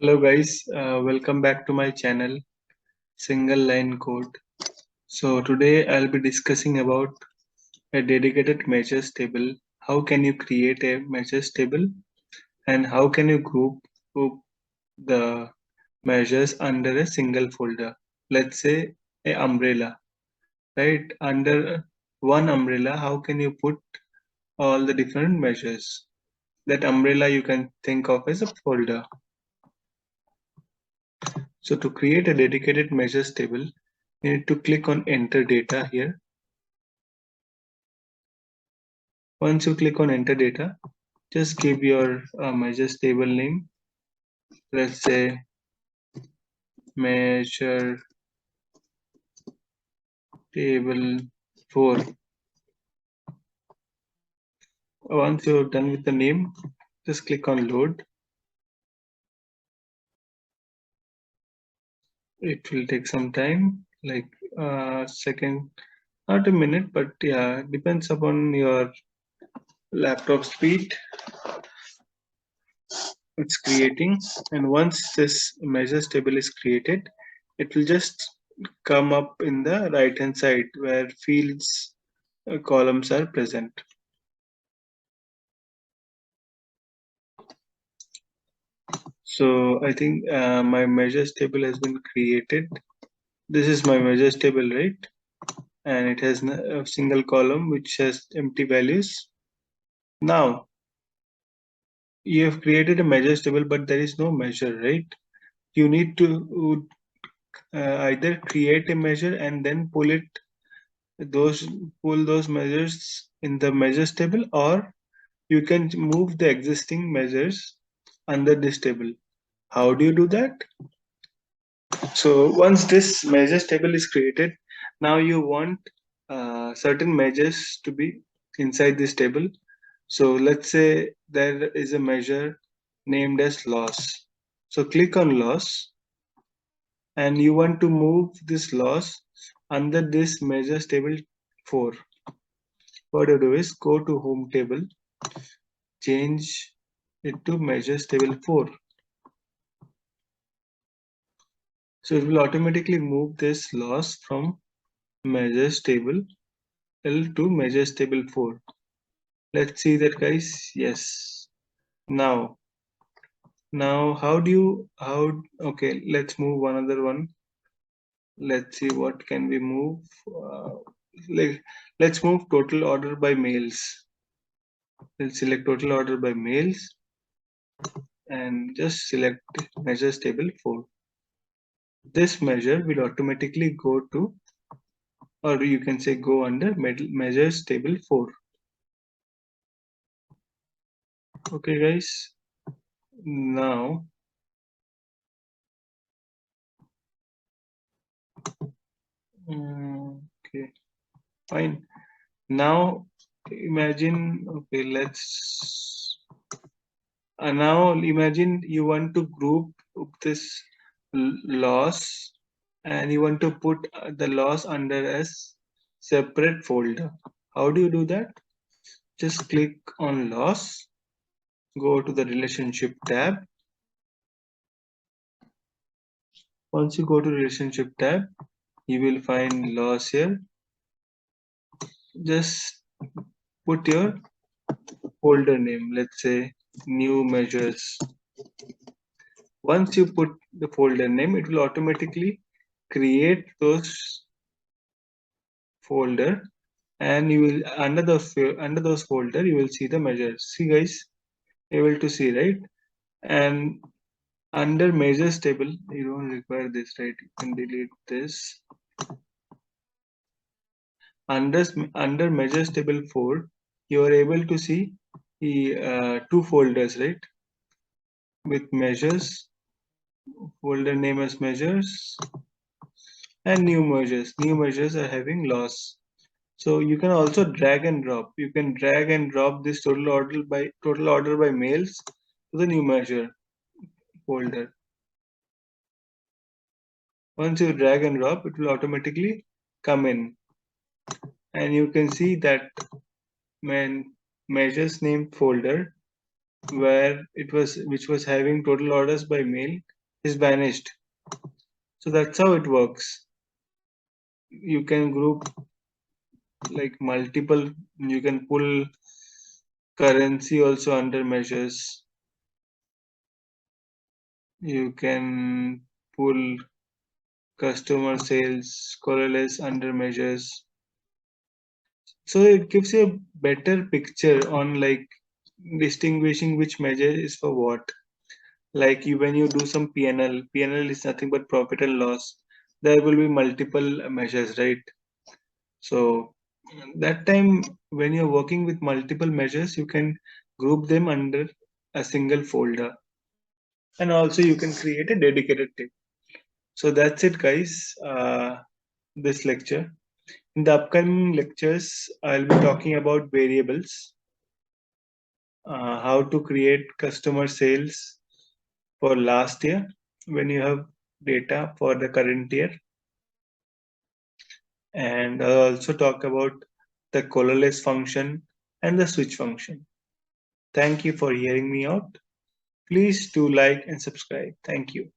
Hello guys, welcome back to my channel Single Line Code. So today I'll be discussing about a dedicated measures table. How can you create a measures table and how can you group the measures under a single folder? Let's say a umbrella, right? Under one umbrella, how can you put all the different measures? That umbrella you can think of as a folder. So to create a dedicated measures table, you need to click on enter data here. Once you click on enter data, just give your measures table name. Let's say measure table 4. Once you're done with the name, just click on load. It will take some time, like a second, not a minute, but yeah, depends upon your laptop speed. It's creating, and once this measures table is created, it will just come up in the right hand side where fields columns are present. So I think my measures table has been created. This is my measures table, right? And it has a single column which has empty values. Now you have created a measures table, but there is no measure, right? You need to either create a measure and then those pull those measures in the measures table, or you can move the existing measures under this table. How do you do that? So once this measures table is created, now you want certain measures to be inside this table. So let's say there is a measure named as loss. So click on loss and you want to move this loss under this measures table 4. What you do is go to home table, change it to measures table 4. So it will automatically move this loss from measures table L to measures table 4. Let's see that, guys. Yes. Now, okay, let's move another one. Let's see what can we move. Like, let's move total order by mails. Let's select total order by mails and just select measures table 4. This measure will automatically go to, or you can say go under measures table 4. Okay, guys. Now, okay, fine. Now imagine, okay, now imagine you want to group this loss and you want to put the loss under as separate folder. How do you do that? Just click on loss, go to the relationship tab. Once you go to relationship tab, you will find loss here. Just put your folder name, let's say new measures. Once you put the folder name, it will automatically create those folder, and you will under those folder you will see the measures. See, guys, able to see, right? And under measures table, you don't require this, right? You can delete this. Under measures table 4, you are able to see the two folders, right? With measures, folder name as measures, and new measures. New measures are having loss. So you can also drag and drop. You can drag and drop this total order by mails to the new measure folder. Once you drag and drop, it will automatically come in, and you can see that measures name folder which was having total orders by mail is vanished. So that's how it works. You can group like multiple, you can pull currency also under measures. You can pull customer sales, colorless under measures. So it gives you a better picture on like distinguishing which measure is for what. Like when you do some PNL is nothing but profit and loss. There will be multiple measures, right? So that time when you're working with multiple measures, you can group them under a single folder, and also you can create a dedicated table. So that's it, guys. This lecture. In the upcoming lectures, I'll be talking about variables, how to create customer sales for last year when you have data for the current year, and I'll also talk about the colorless function and the switch function. Thank you for hearing me out. Please do like and subscribe. Thank you.